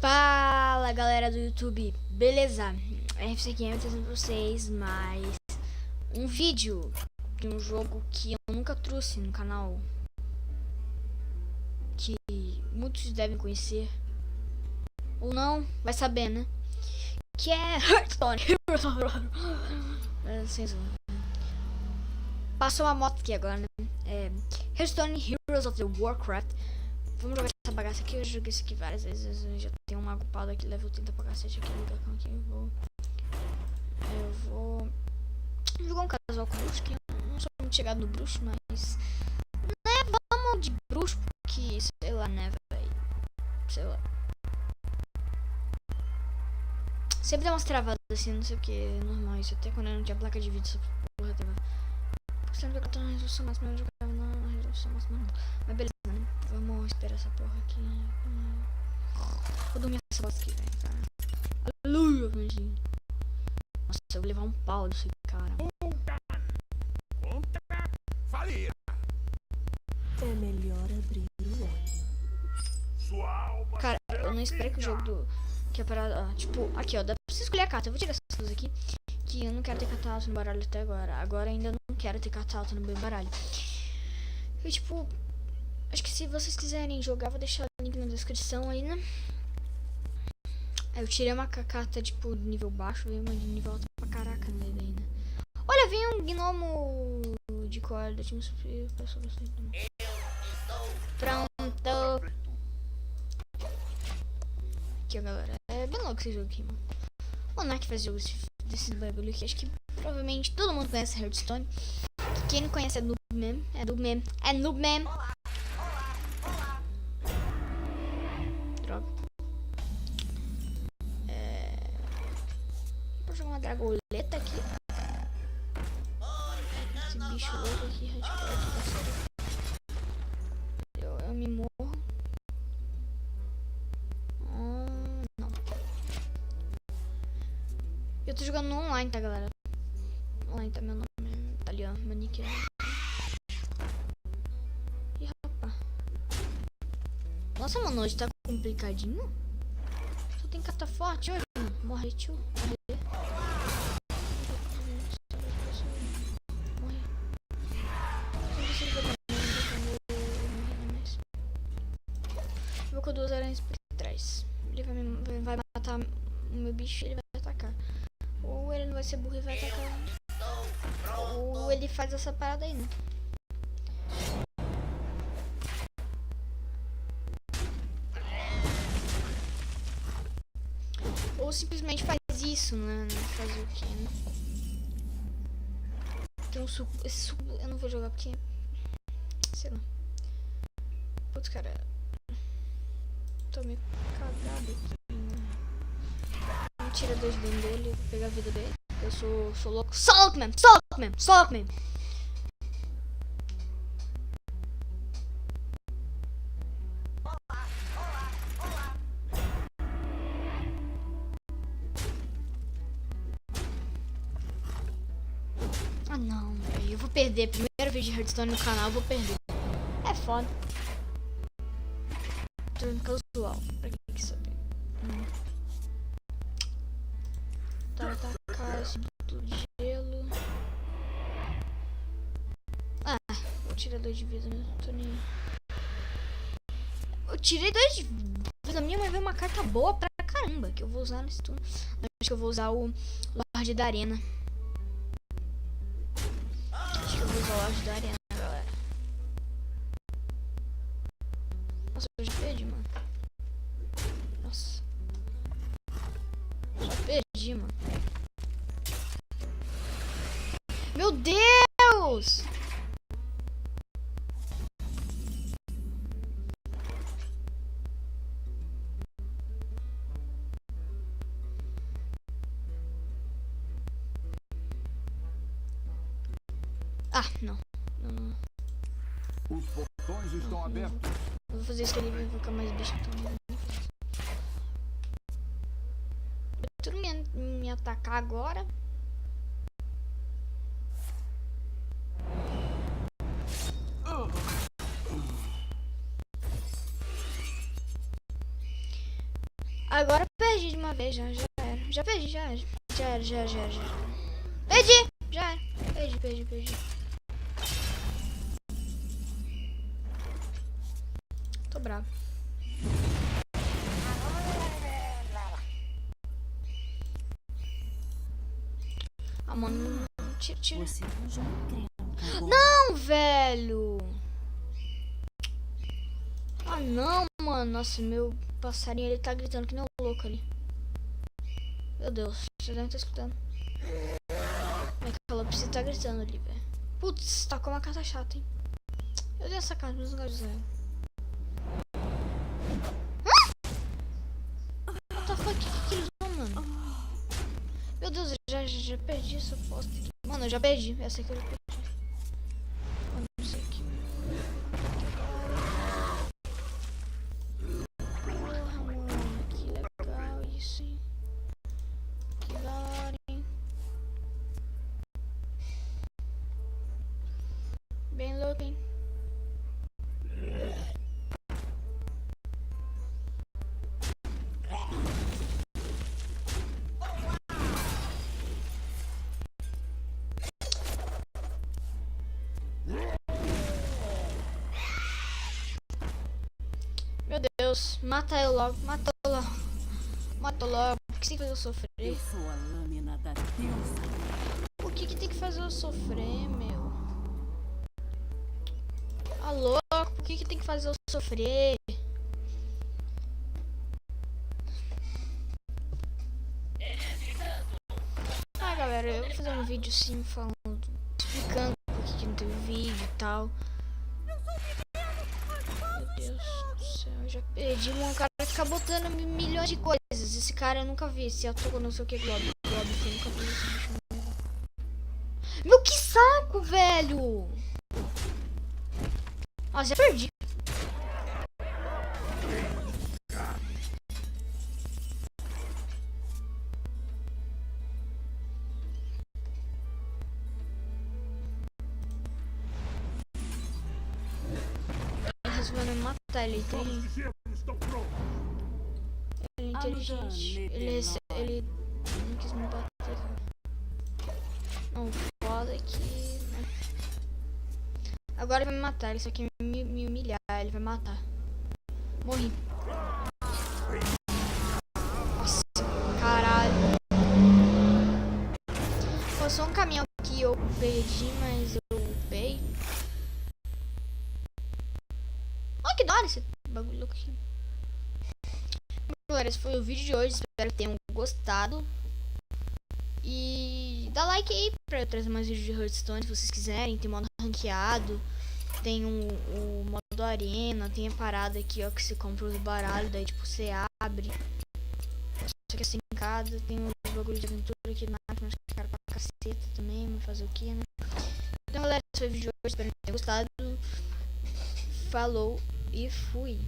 Fala galera do YouTube, beleza? Esse aqui é trazendo pra vocês mais um vídeo de um jogo que eu nunca trouxe no canal, que muitos devem conhecer ou não, vai saber, né? Que é Hearthstone. Passou uma moto aqui agora, né? Hearthstone Heroes of the Warcraft. Vamos jogar essa bagaça aqui. Eu joguei isso aqui várias vezes. Eu já tenho um mago pado aqui, level 30 pra cacete aqui no dragão aqui. Eu vou jogar um casual com bruxo, que eu não sou muito chegado no bruxo, mas né, vamos de bruxo, porque sei lá, né, velho. Sei lá. Sempre dá umas travadas assim, não sei o que, é normal isso. Até quando eu não tinha placa de vídeo, essa porra tava. Porque você não jogava na resolução máxima, eu jogava na resolução máxima não. Mas beleza, né? Vamos esperar essa porra aqui. Vou dormir essa bosta aqui, velho, cara. Aleluia, velho. Nossa, eu vou levar um pau desse cara. É melhor abrir o olho. Cara, eu não espero que o jogo do... Que a parada... Ó, tipo, aqui, ó. Dá pra você escolher a carta. Eu vou tirar essas coisas aqui. Que eu não quero ter carta alta no baralho até agora. Agora ainda não quero ter carta alta no meu baralho. E, tipo... Acho que se vocês quiserem jogar, vou deixar o link na descrição aí, né? Eu tirei uma carta, tipo, de nível baixo. Veio uma de nível alto pra caraca, né? Daí, né? Olha, vem um gnomo de corda. Time superior. Passou bastante também. Pronto. Aqui, ó, galera. É bem louco esse jogo aqui, mano. O Monark faz jogos desses bagulho aqui. Acho que provavelmente todo mundo conhece Hearthstone. Quem não conhece é noob mesmo. É noob mesmo. É noob mesmo. Droga. Vou jogar uma dragoleta aqui. Esse bicho louco aqui. Eu me morro. Não. Eu tô jogando no online, tá, galera? Online tá meu nome. Tá ali, ó. Meu nick. Ih, rapaz. Nossa, mano, hoje tá complicadinho. Só tem carta forte hoje. Morre, tio. Morre. Vou com 2 aranhas por trás. Ele vai matar o meu bicho e ele vai atacar. Ou ele não vai ser burro e vai atacar. Ou ele faz essa parada aí, né? Ou simplesmente faz isso, né? Fazer o que, né? Tem um suco. Esse suco eu não vou jogar porque. Sei lá. Putz, cara. Tô meio cagado aqui. Vamos tirar 2 de dano dele. Vou pegar a vida dele. Eu sou louco. Sou louco mesmo! Sou louco mesmo! Sou louco mesmo! Ah não, velho. Eu vou perder. Primeiro vídeo de Hearthstone no canal, eu vou perder. É foda. Turno casual. Pra quem que saber. Tá, atacar esse tudo de gelo. Ah, vou tirar 2 de vida mesmo. Tô nem... Eu tirei 2 de vida. Minha mãe veio uma carta boa pra caramba. Que eu vou usar nesse turno. Acho que eu vou usar o Lorde da Arena. Acho que eu vou usar o Lorde da Arena, galera. Nossa, eu já perdi, mano. Nossa. Já perdi, mano. Meu Deus! Ah, não. Não. Os portões estão abertos. Eu vou fazer isso que ele vai ficar mais bicho também. Tudo me atacar agora. Agora perdi de uma vez, já era. Já perdi, já era. Já era. Perdi! Já era. Perdi. Tô bravo. Ah, mano, tira. Você arranjou um encrenca. Não, velho! Ah, não, mano. Nossa, meu passarinho, ele tá gritando que nem um louco ali. Meu Deus, você deve estar escutando. Minha calopsita tá gritando ali, velho. Putz, tá com uma casa chata, hein? Eu dei essa casa, mas não gosto de usar ela. What the fuck? Que eles vão, mano? Meu Deus, eu já perdi essa posta aqui. Mano, eu já perdi. Essa aqui eu já perdi. Mano, isso aqui. Porra, mano. Que legal isso, hein? Que da hora, hein? Bem louco, hein? Meu Deus, mata eu logo, mata logo. Por que você tem que fazer eu sofrer? Eu sou a lâmina da deusa. Por que tem que fazer eu sofrer, meu? Ah, louco, por que tem que fazer eu sofrer? Ah, galera, eu vou fazer um vídeo sim, falando, explicando por que não teve vídeo e tal. Meu Deus do céu, eu já perdi um cara que fica botando milhões de coisas. Esse cara eu nunca vi, esse ator não sei o que, Globo, eu nunca vi esse bicho. Meu, que saco, velho! Nossa, já perdi. Eles vão me matar, ele tem... Ele é inteligente. Ele não quis me bater. Não, foda que... né? Agora ele vai me matar, ele só quer me humilhar, ele vai matar. Morri. Nossa, caralho. Foi só um caminhão que eu perdi, mas eu upei. Olha que da hora esse bagulho louco aqui. Galera, esse foi o vídeo de hoje, espero que tenham gostado. E dá like aí pra eu trazer mais vídeos de Hearthstone se vocês quiserem. Tem modo ranqueado, tem o modo arena, tem a parada aqui, ó, que você compra os baralhos, daí tipo você abre. Só que assim em casa, tem os bagulhos de aventura aqui na máquina, acho que cara pra caceta também, mas fazer o que, né? Então galera, esse foi o vídeo de hoje, espero que tenham gostado. Falou e fui.